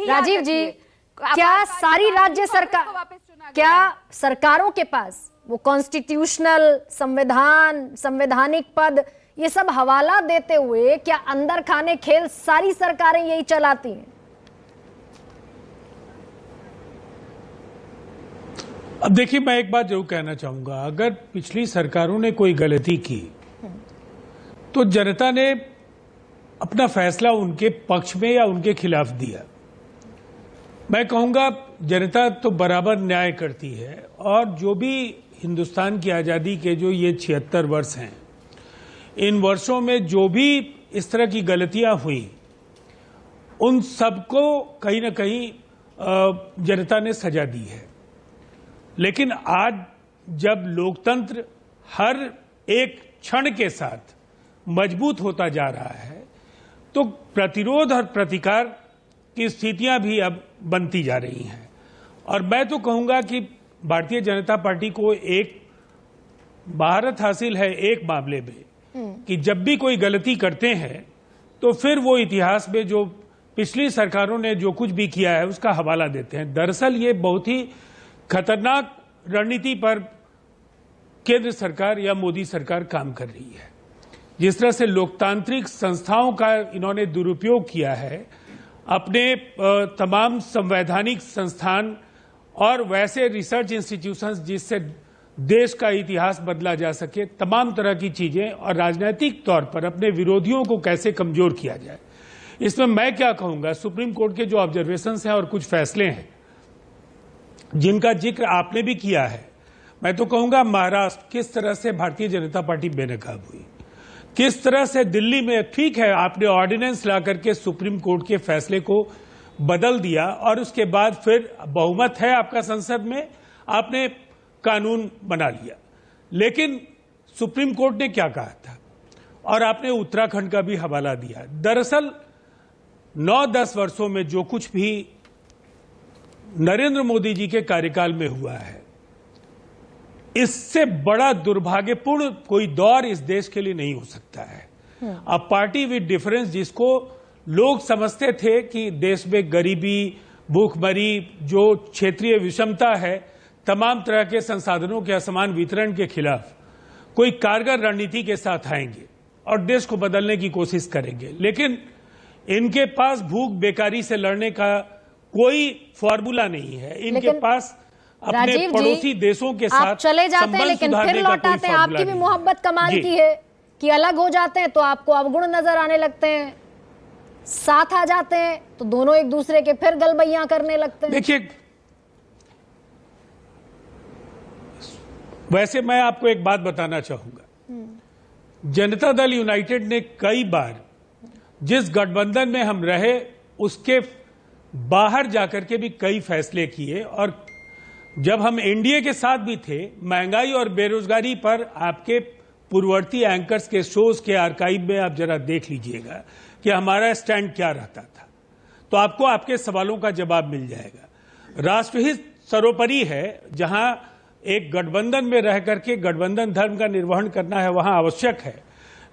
राजीव जी, क्या सारी राज्य सरकार, क्या सरकारों के पास वो कॉन्स्टिट्यूशनल संवैधानिक पद ये सब हवाला देते हुए क्या अंदर खाने खेल सारी सरकारें यही चलाती हैं? अब देखिए, मैं एक बात जरूर कहना चाहूंगा, अगर पिछली सरकारों ने कोई गलती की तो जनता ने अपना फैसला उनके पक्ष में या उनके खिलाफ दिया। मैं कहूंगा जनता तो बराबर न्याय करती है, और जो भी हिंदुस्तान की आजादी के जो ये 76 वर्ष हैं, इन वर्षों में जो भी इस तरह की गलतियां हुई उन सबको कहीं ना कहीं जनता ने सजा दी है। लेकिन आज जब लोकतंत्र हर एक क्षण के साथ मजबूत होता जा रहा है, तो प्रतिरोध और प्रतिकार की स्थितियां भी अब बनती जा रही हैं। और मैं तो कहूंगा कि भारतीय जनता पार्टी को एक महारत हासिल है एक मामले में, कि जब भी कोई गलती करते हैं तो फिर वो इतिहास में जो पिछली सरकारों ने जो कुछ भी किया है उसका हवाला देते हैं। दरअसल ये बहुत ही खतरनाक रणनीति पर केंद्र सरकार या मोदी सरकार काम कर रही है। जिस तरह से लोकतांत्रिक संस्थाओं का इन्होंने दुरुपयोग किया है, अपने तमाम संवैधानिक संस्थान और वैसे रिसर्च इंस्टीट्यूशंस जिससे देश का इतिहास बदला जा सके, तमाम तरह की चीजें, और राजनीतिक तौर पर अपने विरोधियों को कैसे कमजोर किया जाए। इसमें मैं क्या कहूंगा, सुप्रीम कोर्ट के जो ऑब्जर्वेशंस हैं और कुछ फैसले हैं जिनका जिक्र आपने भी किया है, मैं तो कहूंगा महाराष्ट्र किस तरह से भारतीय जनता पार्टी बेनकाब हुई, किस तरह से दिल्ली में, ठीक है आपने ऑर्डिनेंस ला करके सुप्रीम कोर्ट के फैसले को बदल दिया और उसके बाद फिर बहुमत है आपका संसद में, आपने कानून बना लिया, लेकिन सुप्रीम कोर्ट ने क्या कहा था, और आपने उत्तराखंड का भी हवाला दिया। दरअसल 9-10 वर्षों में जो कुछ भी नरेंद्र मोदी जी के कार्यकाल में हुआ है, इससे बड़ा दुर्भाग्यपूर्ण कोई दौर इस देश के लिए नहीं हो सकता है। अब पार्टी विद डिफरेंस, जिसको लोग समझते थे कि देश में गरीबी, भूखमरी, जो क्षेत्रीय विषमता है, तमाम तरह के संसाधनों के असमान वितरण के खिलाफ कोई कारगर रणनीति के साथ आएंगे और देश को बदलने की कोशिश करेंगे, लेकिन इनके पास भूख बेकारी से लड़ने का कोई फॉर्मूला नहीं है। इनके पास अपने पड़ोसी देशों के साथ आप चले जाते हैं लेकिन फिर लौटाते हैं। आपकी भी मोहब्बत कमाल की है कि अलग हो जाते हैं तो आपको अवगुण नजर आने लगते हैं, साथ आ जाते हैं तो दोनों एक दूसरे के फिर गलबैयां करने लगते हैं। देखिए, वैसे मैं आपको एक बात बताना चाहूंगा, जनता दल यूनाइटेड ने कई बार जिस गठबंधन में हम रहे उसके बाहर जाकर के भी कई फैसले किए, और जब हम एनडीए के साथ भी थे, महंगाई और बेरोजगारी पर आपके पूर्ववर्ती एंकर्स के शोज के आर्काइव में आप जरा देख लीजिएगा कि हमारा स्टैंड क्या रहता था, तो आपको आपके सवालों का जवाब मिल जाएगा। राष्ट्रहित सर्वोपरि है, जहां एक गठबंधन में रह करके गठबंधन धर्म का निर्वहन करना है वहां आवश्यक है,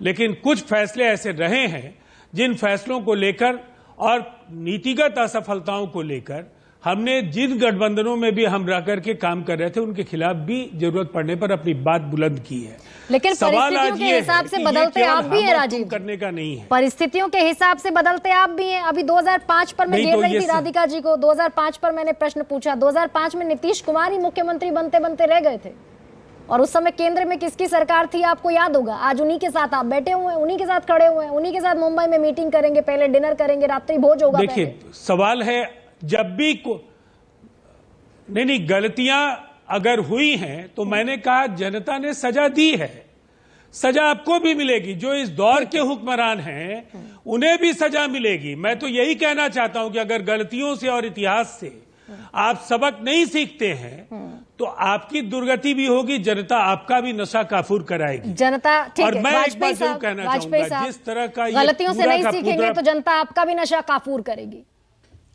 लेकिन कुछ फैसले ऐसे रहे हैं जिन फैसलों को लेकर और नीतिगत असफलताओं को लेकर हमने जिन गठबंधनों में भी हम रह करके काम कर रहे थे उनके खिलाफ भी जरूरत पड़ने पर अपनी बात बुलंद की है। लेकिन परिस्थितियों के हिसाब से बदलते आप भी हैं राजीव, करने का नहीं है। परिस्थितियों के हिसाब से बदलते आप भी हैं। अभी 2005 पर मैं घेर रही थी राधिका जी को, 2005 पर मैंने प्रश्न पूछा। 2005 में नीतीश कुमार ही मुख्यमंत्री बनते बनते रह गए थे, और उस समय केंद्र में किसकी सरकार थी आपको याद होगा। आज उन्हीं के साथ आप बैठे हुए हैं, उन्हीं के साथ खड़े हुए हैं, उन्हीं के साथ मुंबई में मीटिंग करेंगे, पहले डिनर करेंगे, रात्रि भोज होगा। देखिए, सवाल है जब भी नहीं गलतियां अगर हुई हैं तो मैंने कहा जनता ने सजा दी है, सजा आपको भी मिलेगी। जो इस दौर के हुक्मरान हैं उन्हें भी सजा मिलेगी। मैं तो यही कहना चाहता हूं कि अगर गलतियों से और इतिहास से आप सबक नहीं सीखते हैं तो आपकी दुर्गति भी होगी, जनता आपका भी नशा काफूर कराएगी। जनता, ठीक और है, मैं एक बात जरूर कहना चाहूंगा, जिस तरह का गलतियों से नहीं सीखेंगे तो जनता आपका भी नशा काफूर करेगी।